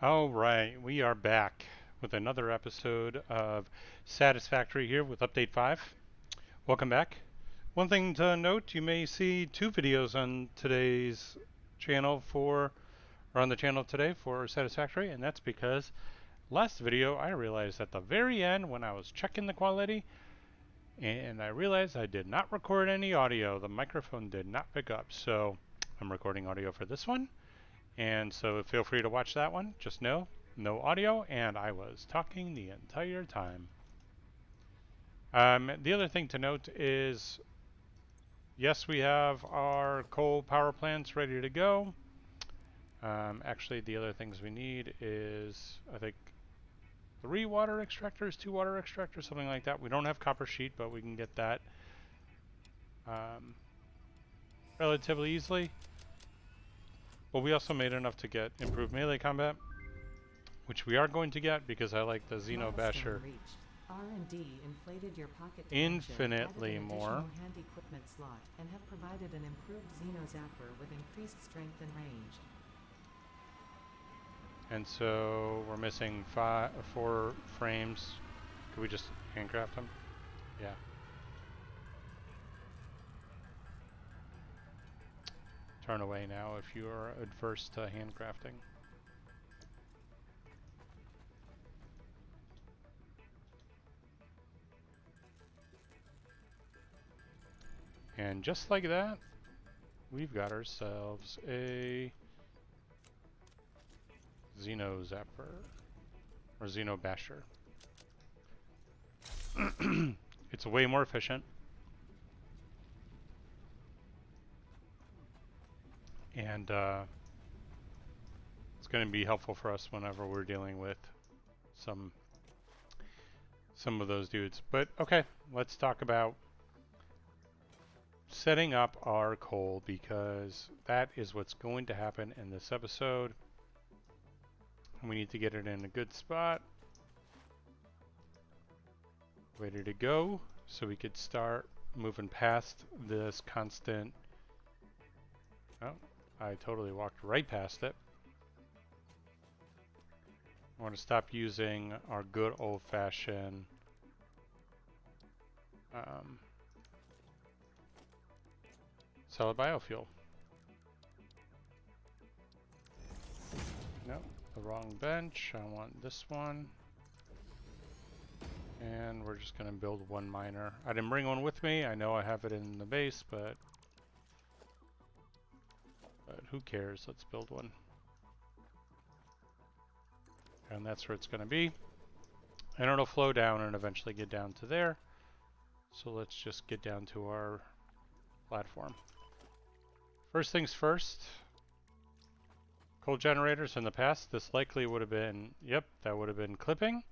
All right, we are back with another episode of Satisfactory here with Update 5. Welcome back. One thing to note, you may see two videos on today's channel or on the channel today for Satisfactory, and that's because last video I realized at the very end when I was checking the quality, and I realized I did not record any audio. The microphone did not pick up, so I'm recording audio for this one. And so feel free to watch that one. Just know, no audio, and I was talking the entire time. The other thing to note is, yes, we have our coal power plants ready to go. Actually, the other things we need is, I think, 3 water extractors, 2 water extractors, something like that. We don't have copper sheet, but we can get that um, relatively easily. But we also made enough to get improved melee combat, which we are going to get because I like the Xeno Basher R&D inflated your pocket infinitely dimension, more. added an additional hand equipment slot, and have provided an improved Xeno Zapper with increased strength and range. And so we're missing 4 frames. Could we just handcraft them? Yeah. Turn away now if you are adverse to handcrafting. And just like that, we've got ourselves a Xeno Zapper, or Xeno Basher. It's way more efficient. And it's going to be helpful for us whenever we're dealing with some of those dudes. But okay, let's talk about setting up our coal, because that is what's going to happen in this episode. And we need to get it in a good spot. Ready to go, so we could start moving past this constant... Oh, I totally walked right past it. I want to stop using our good old-fashioned solid biofuel. No, the wrong bench. I want this one. And we're just going to build one miner. I didn't bring one with me. I know I have it in the base, but who cares? Let's build one. And that's where it's going to be. And it'll flow down and eventually get down to there. So let's just get down to our platform. First things first. Coal generators in the past, this likely would have been, yep, that would have been clipping.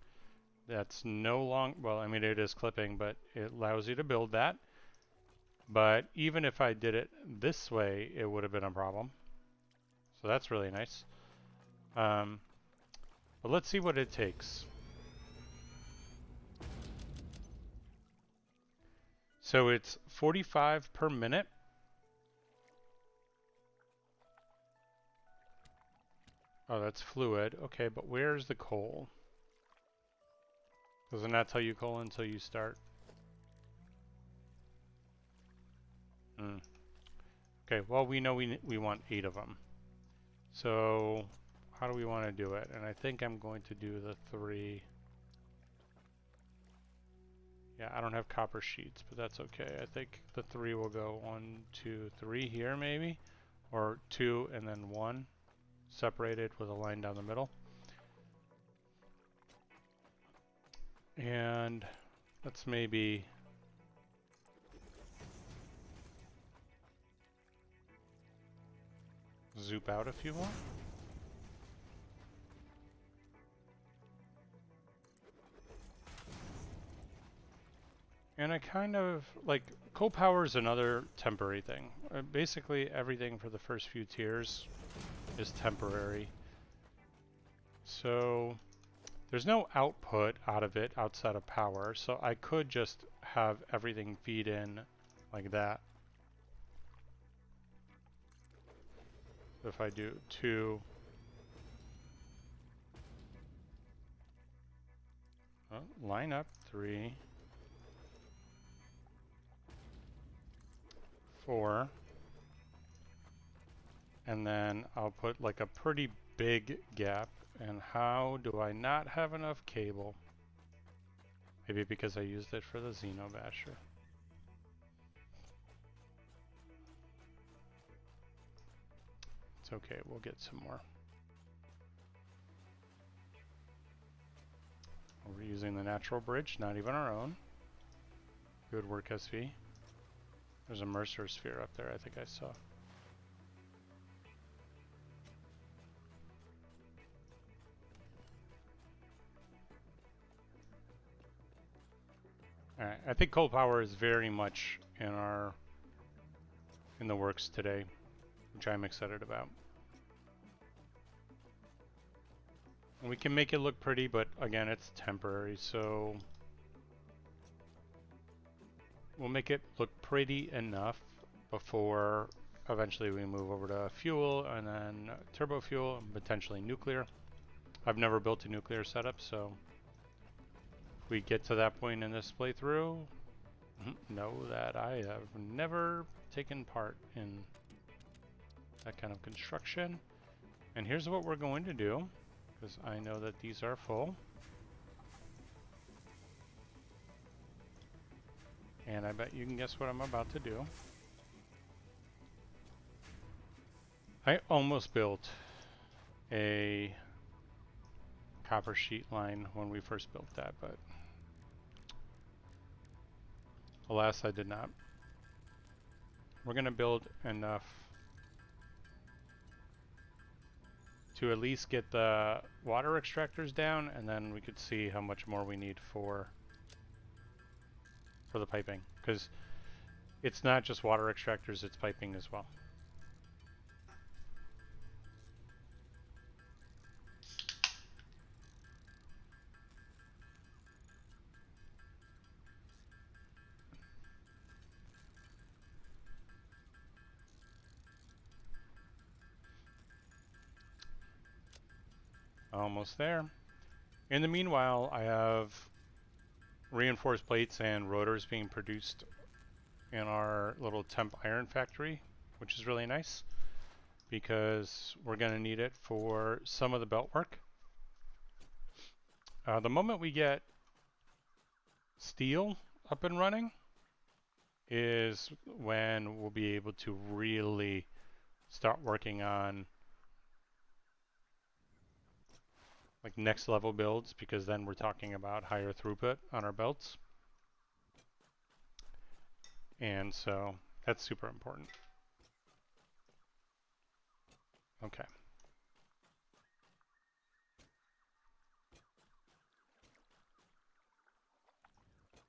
That's no long, well, I mean, it is clipping, but it allows you to build that. But even if I did it this way, it would have been a problem. So that's really nice. But let's see what it takes. So it's 45 per minute. Oh, that's fluid. Okay, but where's the coal? Does it not tell you coal until you start? Okay, well, we know we want 8 of them. So how do we want to do it? And I think I'm going to do the 3. Yeah, I don't have copper sheets, but that's okay. I think the 3 will go 1, 2, 3 here maybe, or 2 and then 1, separated with a line down the middle. And let's maybe zoop out a few more. And I kind of, like, coal power is another temporary thing. Basically everything for the first few tiers is temporary. So there's no output out of it outside of power, so I could just have everything feed in like that. If I do 2 line up 3, 4, and then I'll put like a pretty big gap. And how do I not have enough cable? Maybe because I used it for the Xeno Basher. It's okay, we'll get some more. We're using the natural bridge, not even our own. Good work, SV. There's a Mercer sphere up there, I think I saw. Alright, I think coal power is very much in the works today, which I'm excited about. And we can make it look pretty, but again, it's temporary, so we'll make it look pretty enough before eventually we move over to fuel and then turbo fuel and potentially nuclear. I've never built a nuclear setup, so if we get to that point in this playthrough, know that I have never taken part in that kind of construction. And here's what we're going to do, because I know that these are full. And I bet you can guess what I'm about to do. I almost built a copper sheet line when we first built that, but alas, I did not. We're going to build enough to at least get the water extractors down, and then we could see how much more we need for the piping, because it's not just water extractors, it's piping as well. Almost there. In the meanwhile, I have reinforced plates and rotors being produced in our little temp iron factory, which is really nice because we're going to need it for some of the belt work. The moment we get steel up and running is when we'll be able to really start working on like next level builds, because then we're talking about higher throughput on our belts. And so that's super important. Okay.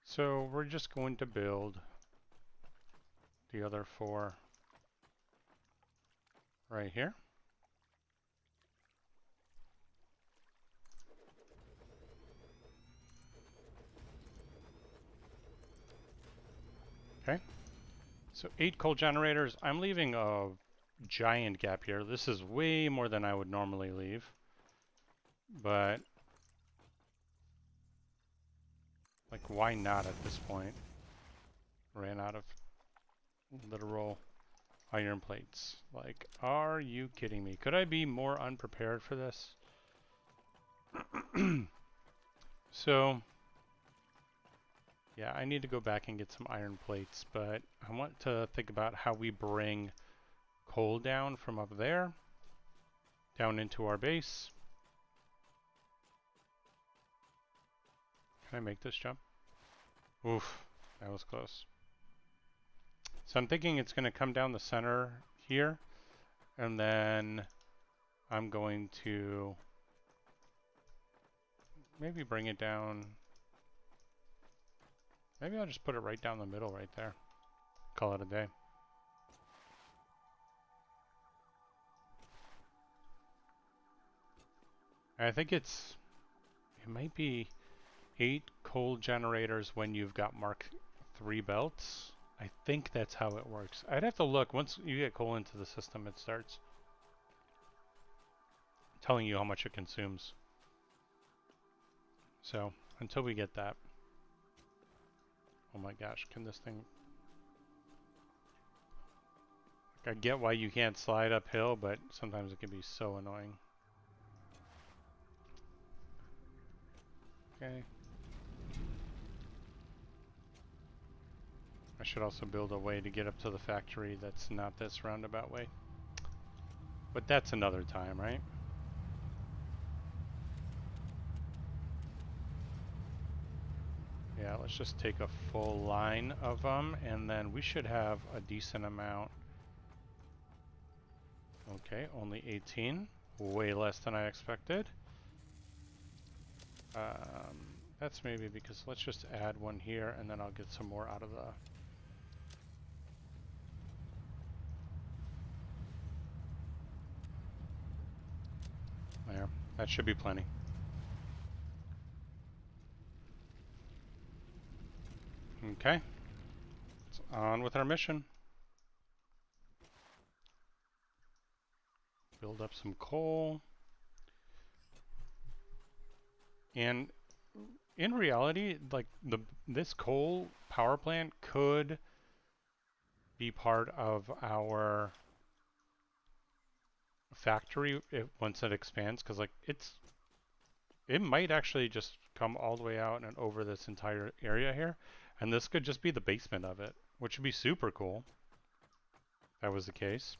So we're just going to build the other 4 right here. Okay. So 8 coal generators. I'm leaving a giant gap here. This is way more than I would normally leave. But like, why not at this point? Ran out of literal iron plates. Like, are you kidding me? Could I be more unprepared for this? So, yeah, I need to go back and get some iron plates, but I want to think about how we bring coal down from up there, down into our base. Can I make this jump? Oof, that was close. So I'm thinking it's going to come down the center here, and then I'm going to maybe bring it down. Maybe I'll just put it right down the middle right there. Call it a day. I think it might be 8 coal generators when you've got Mark III belts. I think that's how it works. I'd have to look. Once you get coal into the system, it starts telling you how much it consumes. So until we get that. Oh my gosh, can this thing... I get why you can't slide uphill, but sometimes it can be so annoying. Okay. I should also build a way to get up to the factory that's not this roundabout way. But that's another time, right? Yeah, let's just take a full line of them, and then we should have a decent amount. Okay, only 18. Way less than I expected. That's maybe because let's just add one here, and then I'll get some more out of the... There, that should be plenty. Okay, it's on with our mission. Build up some coal. And in reality, like this coal power plant could be part of our factory once it expands, because like it might actually just come all the way out and over this entire area here, and this could just be the basement of it, which would be super cool if that was the case.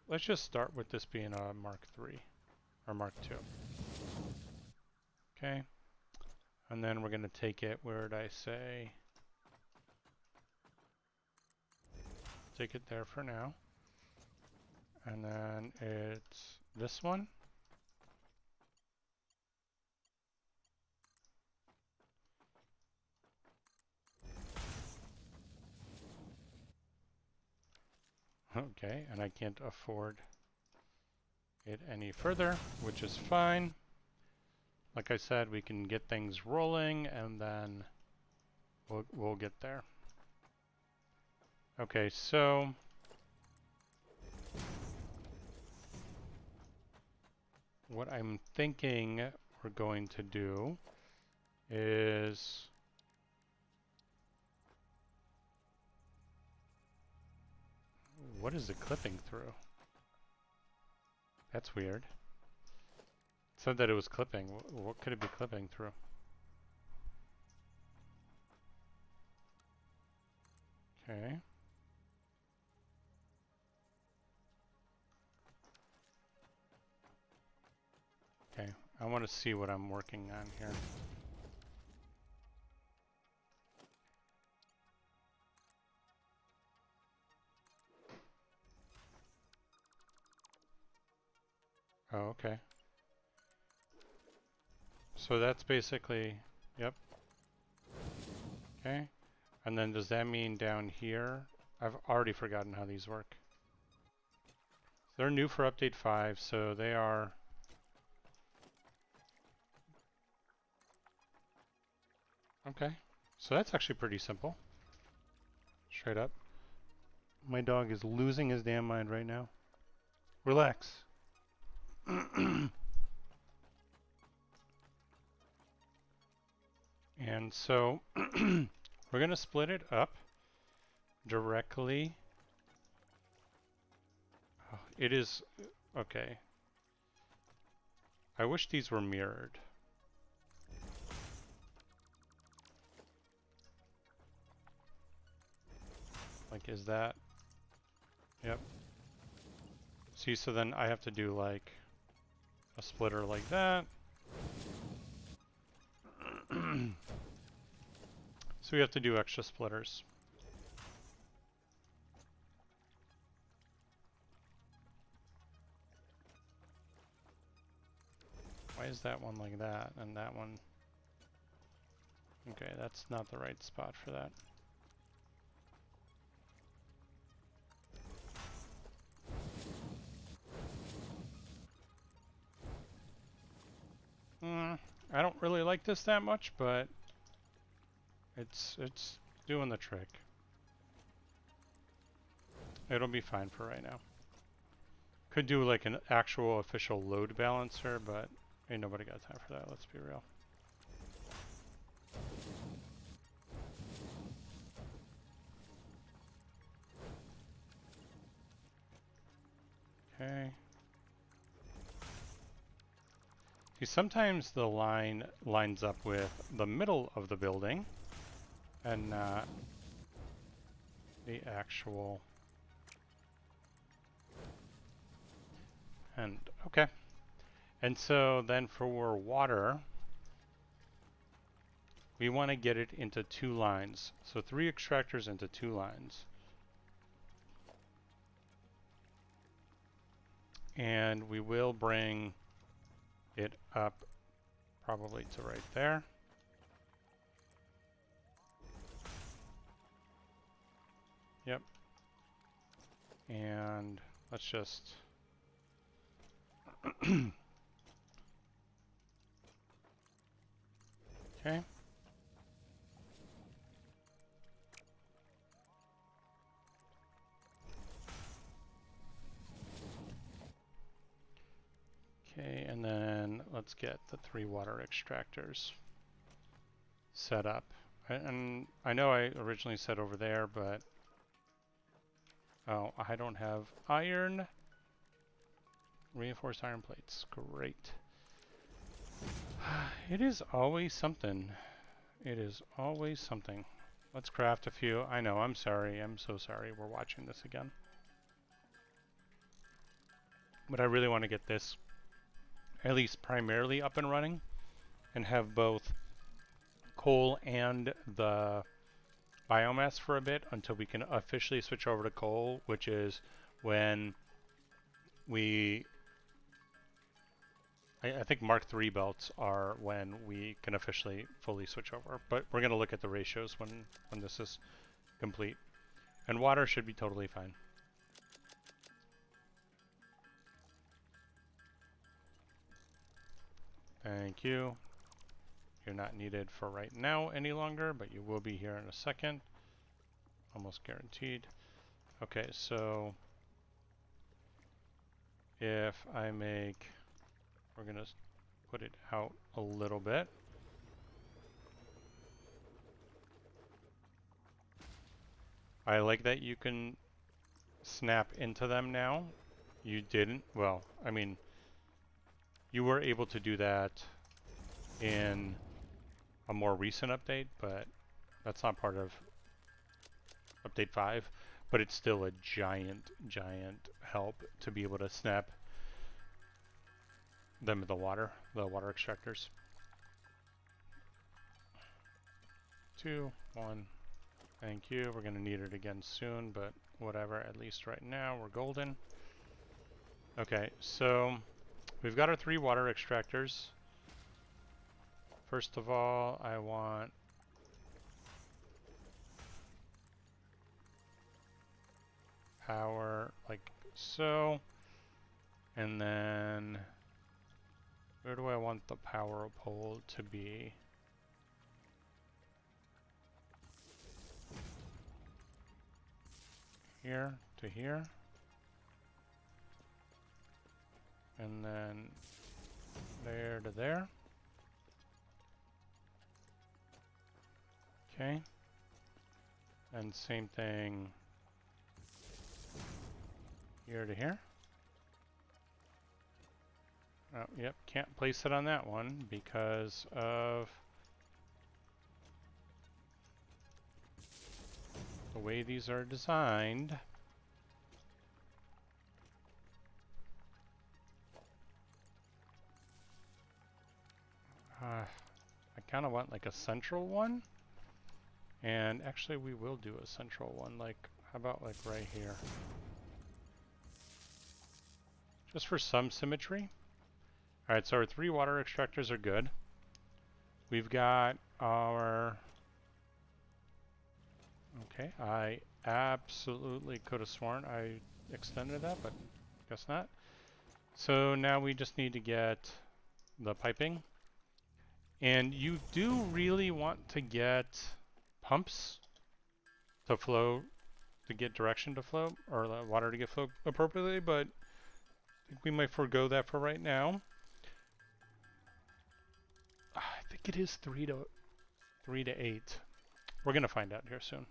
Let's just start with this being a Mark III or Mark II. Okay, and then we're gonna take it. Where did I say? Take it there for now, and then it's this one. Okay, and I can't afford it any further, which is fine. Like I said, we can get things rolling, and then we'll get there. Okay, so what I'm thinking we're going to do is what is it clipping through? That's weird. It said that it was clipping. What could it be clipping through? Okay. Okay, I want to see what I'm working on here. Oh, okay. So that's basically, yep. Okay. And then does that mean down here? I've already forgotten how these work. They're new for update 5, so they are... Okay. So that's actually pretty simple. Straight up. My dog is losing his damn mind right now. Relax. And so we're going to split it up directly. Oh, it is... Okay. I wish these were mirrored. Like, is that... Yep. See, so then I have to do like a splitter like that. So we have to do extra splitters. Why is that one like that and that one? Okay, that's not the right spot for that. I don't really like this that much, but it's doing the trick. It'll be fine for right now. Could do like an actual official load balancer, but ain't nobody got time for that, let's be real. Okay. See, sometimes the line lines up with the middle of the building and not the actual end. Okay. And so then for water, we want to get it into 2 lines. So 3 extractors into 2 lines. And we will bring it up probably to right there. Yep. And let's just okay. Okay, and then let's get the 3 water extractors set up. And I know I originally said over there, but oh, I don't have iron. Reinforced iron plates. Great. It is always something. It is always something. Let's craft a few. I know, I'm sorry. I'm so sorry we're watching this again. But I really want to get this at least primarily up and running and have both coal and the biomass for a bit until we can officially switch over to coal, which is when I think Mark III belts are when we can officially fully switch over. But we're going to look at the ratios when this is complete. And water should be totally fine. Thank you. You're not needed for right now any longer, but you will be here in a second. Almost guaranteed. Okay, so if I make, we're going to put it out a little bit. I like that you can snap into them now. You didn't, well, I mean, you were able to do that in a more recent update, but that's not part of update 5, but it's still a giant help to be able to snap them in the water extractors. 2, 1, thank you. We're gonna need it again soon, but whatever, at least right now we're golden. Okay, so we've got our 3 water extractors. First of all, I want power like so. And then where do I want the power pole to be? Here to here. And then there to there. Okay. And same thing here to here. Oh, yep, can't place it on that one because of the way these are designed. I kind of want like a central one. And actually we will do a central one, like, how about like right here? Just for some symmetry. Alright, so our 3 water extractors are good. We've got our... Okay, I absolutely could have sworn I extended that, but guess not. So now we just need to get the piping. And you do really want to get pumps to flow, to get direction to flow, or the water to get flow appropriately, but think we might forego that for right now. I think it is 3 to 8. We're gonna find out here soon.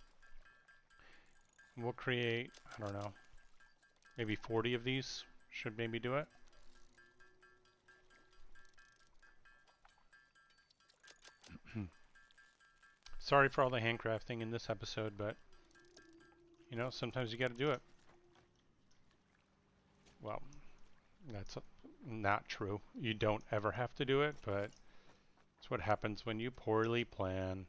We'll create, I don't know, maybe 40 of these. Should maybe do it. Sorry for all the handcrafting in this episode, but you know, sometimes you gotta do it. Well, that's not true. You don't ever have to do it, but it's what happens when you poorly plan.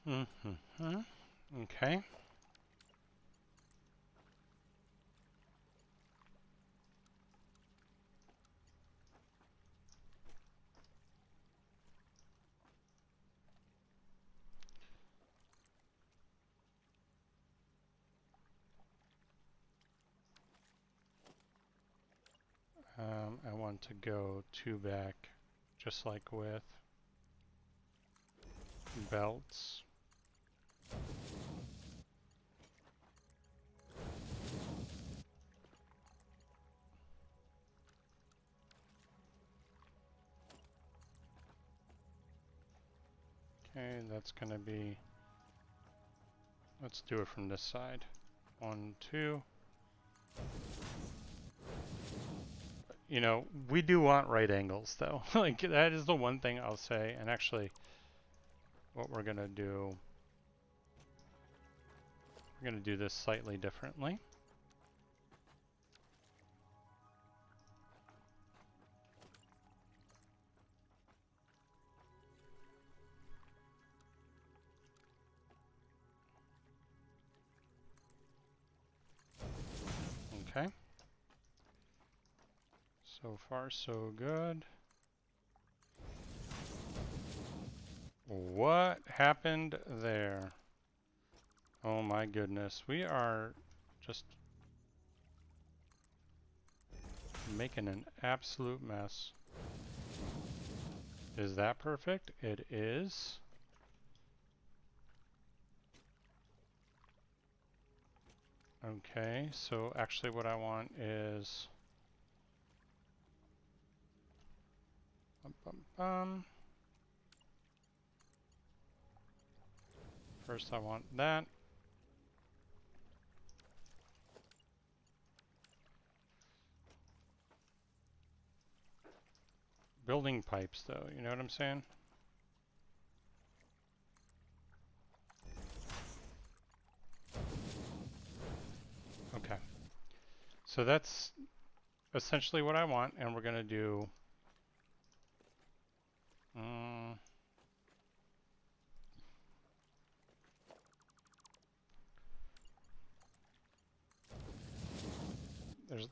Mm-hmm. Okay. I want to go 2 back, just like with belts. Okay, that's gonna be, let's do it from this side. 1, 2. You know, we do want right angles though. Like, that is the one thing I'll say. And actually, what we're gonna do, we're gonna do this slightly differently. Okay. So far, so good. What happened there? Oh my goodness. We are just making an absolute mess. Is that perfect? It is. Okay, so actually what I want is first I want that. Building pipes though, you know what I'm saying? Okay. So that's essentially what I want, and we're gonna do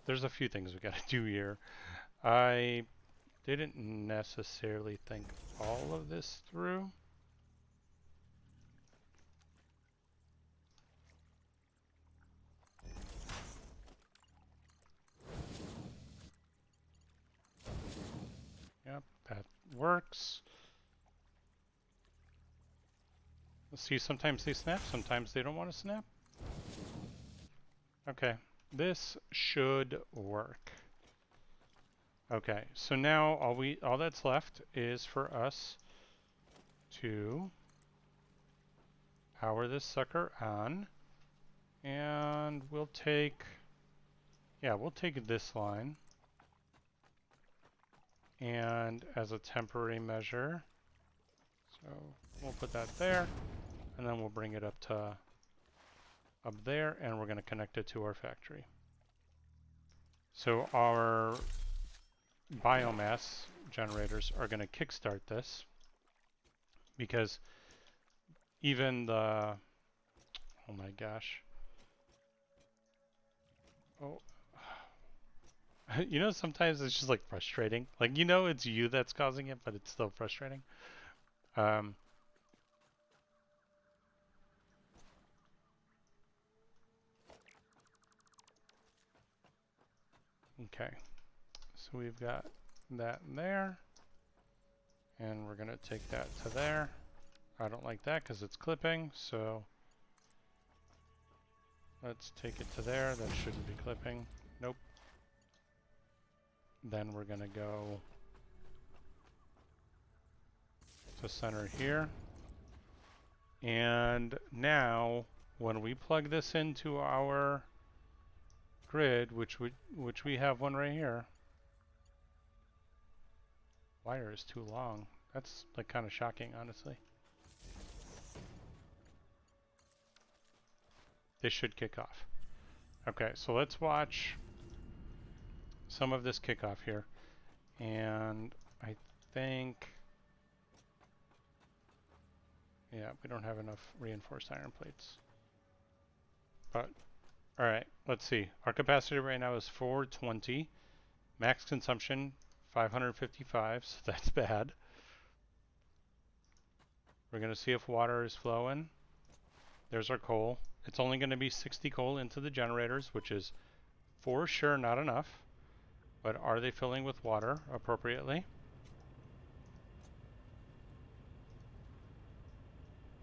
there's a few things we gotta do here. I didn't necessarily think all of this through. Yep, that works. Let's see, sometimes they snap, sometimes they don't want to snap. Okay, this should work. Okay, so now all that's left is for us to power this sucker on, and we'll take this line, and as a temporary measure, so we'll put that there, and then we'll bring it up there, and we're going to connect it to our factory. So our biomass generators are going to kickstart this, because even the, oh my gosh, oh, you know, sometimes it's just like frustrating. Like, you know, it's you that's causing it, but it's still frustrating. Okay, So we've got that in there, and we're gonna take that to there. I don't like that because it's clipping, so let's take it to there. That shouldn't be clipping. Nope. Then we're gonna go to center here. And now when we plug this into our grid, which we have one right here, wire is too long. That's like kind of shocking, honestly. This should kick off. Okay, so let's watch some of this kickoff here. And I think, yeah, we don't have enough reinforced iron plates. But, all right, let's see. Our capacity right now is 420. Max consumption, 555, so that's bad. We're going to see if water is flowing. There's our coal. It's only going to be 60 coal into the generators, which is for sure not enough. But are they filling with water appropriately?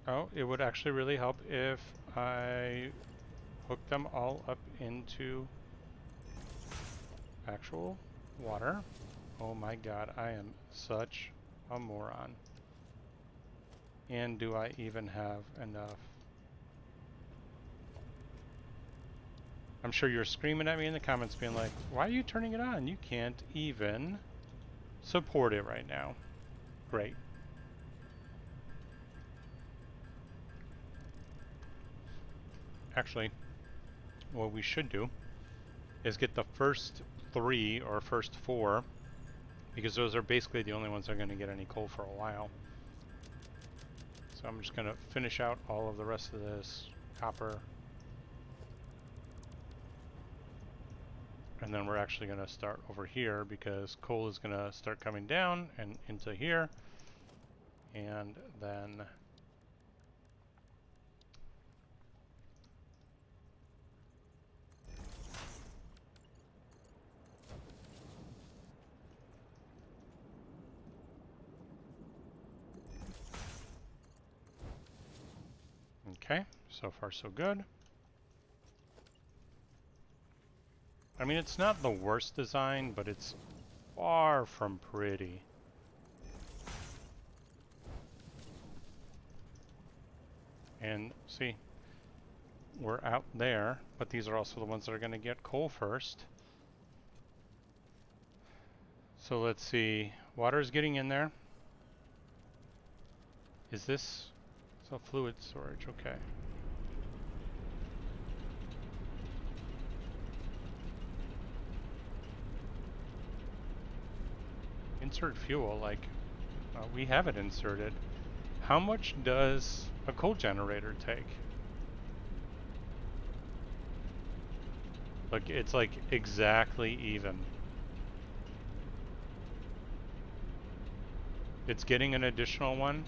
Oh, it would actually really help if I hook them all up into actual water. Oh my god, I am such a moron. And do I even have enough? I'm sure you're screaming at me in the comments being like, why are you turning it on? You can't even support it right now. Great. Actually, what we should do is get the first 3 or first 4, because those are basically the only ones that are going to get any coal for a while. So I'm just going to finish out all of the rest of this copper. And then we're actually going to start over here because coal is going to start coming down and into here. And then okay, so far so good. I mean, it's not the worst design, but it's far from pretty. And see, we're out there, but these are also the ones that are going to get coal first. So let's see, water is getting in there. Is this, so fluid storage, okay. Insert fuel, like, we have it inserted. How much does a coal generator take? Look, it's like exactly even. It's getting an additional one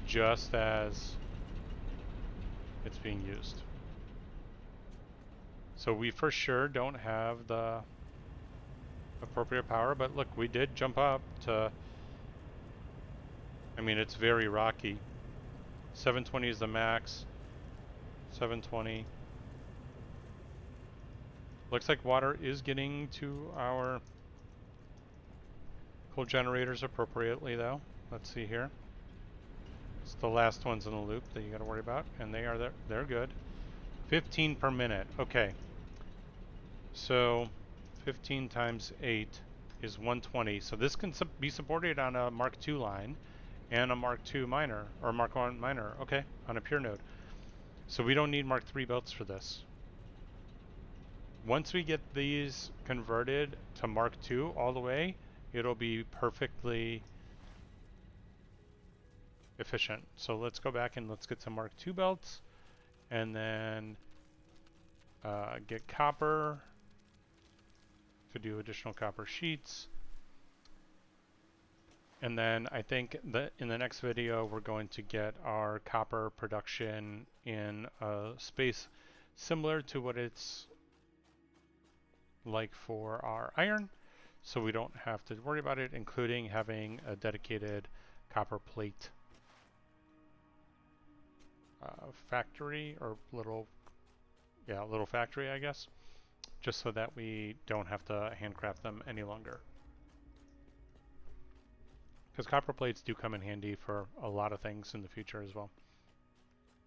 just as it's being used. So we for sure don't have the appropriate power, but look, we did jump up to, I mean, it's very rocky. 720 is the max. 720. Looks like water is getting to our coal generators appropriately though. Let's see here. It's the last ones in the loop that you got to worry about, and they are there. They're good. 15 per minute. Okay. So 15 times 8 is 120. So this can be supported on a Mark II line and a Mark II miner, or Mark I miner. Okay, on a pure node. So we don't need Mark III belts for this. Once we get these converted to Mark II all the way, it'll be perfectly efficient. So let's go back and let's get some Mark II belts, and then get copper to do additional copper sheets. And then I think that in the next video we're going to get our copper production in a space similar to what it's like for our iron. so we don't have to worry about it, including having a dedicated copper plate factory, or little factory, I guess, just so that we don't have to handcraft them any longer. Because copper plates do come in handy for a lot of things in the future as well.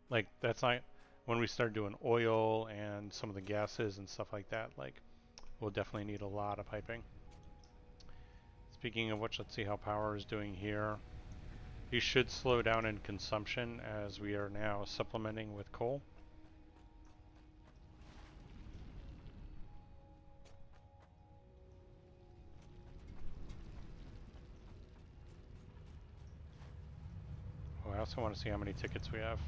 Like, that's not when we start doing oil and some of the gases and stuff like that, like, we'll definitely need a lot of piping. Speaking of which, let's see how power is doing here. You should slow down in consumption as we are now supplementing with coal. Oh, I also want to see how many tickets we have.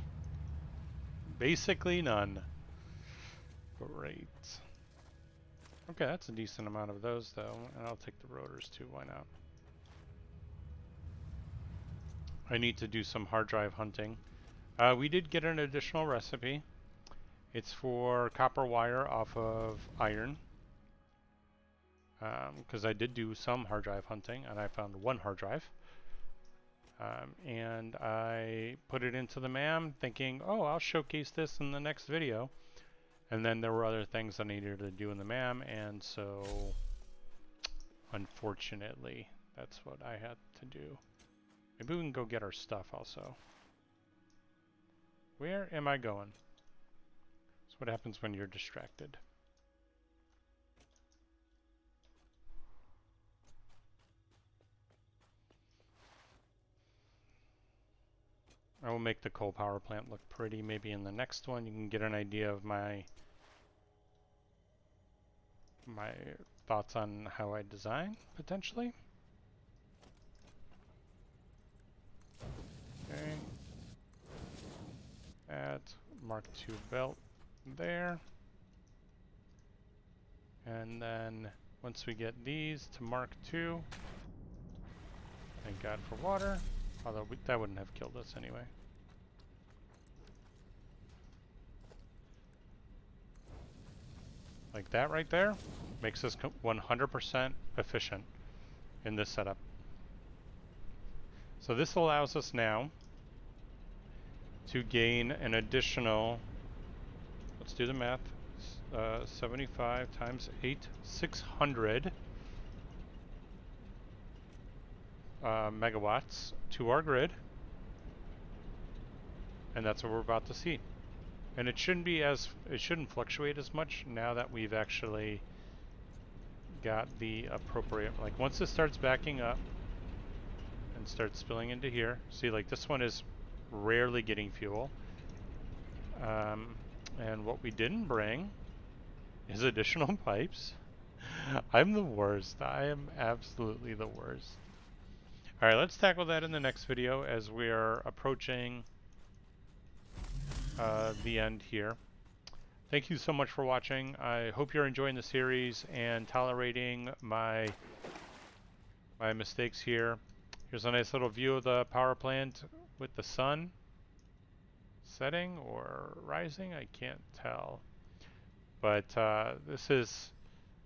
Basically none. Great. Okay, that's a decent amount of those though, and I'll take the rotors too, why not? I need to do some hard drive hunting. We did get an additional recipe. It's for copper wire off of iron. Because I did do some hard drive hunting, and I found one hard drive. And I put it into the MAM thinking, oh, I'll showcase this in the next video. And then there were other things I needed to do in the MAM, and so unfortunately, that's what I had to do. Maybe we can go get our stuff also. Where am I going? That's what happens when you're distracted. I will make the coal power plant look pretty. Maybe in the next one you can get an idea of my thoughts on how I design, potentially. Okay. Add Mark II belt there. And then once we get these to Mark II, thank God for water, although that wouldn't have killed us anyway. Like that right there makes us 100% efficient in this setup. So this allows us now to gain an additional, let's do the math, 75 times 8, 600 megawatts to our grid. And that's what we're about to see. And it shouldn't fluctuate as much now that we've actually got the appropriate, like once this starts backing up and starts spilling into here, see, like this one is rarely getting fuel. And what we didn't bring is additional pipes. I'm the worst. I am absolutely the worst. All right, let's tackle that in the next video as we are approaching the end here. Thank you so much for watching. I hope you're enjoying the series and tolerating my mistakes here. Here's a nice little view of the power plant with the sun setting or rising. I can't tell. But this is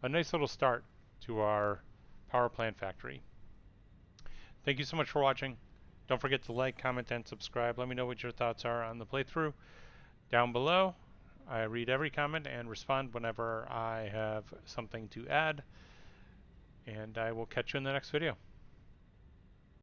a nice little start to our power plant factory. Thank you so much for watching. Don't forget to like, comment, and subscribe. Let me know what your thoughts are on the playthrough down below. I read every comment and respond whenever I have something to add. And I will catch you in the next video.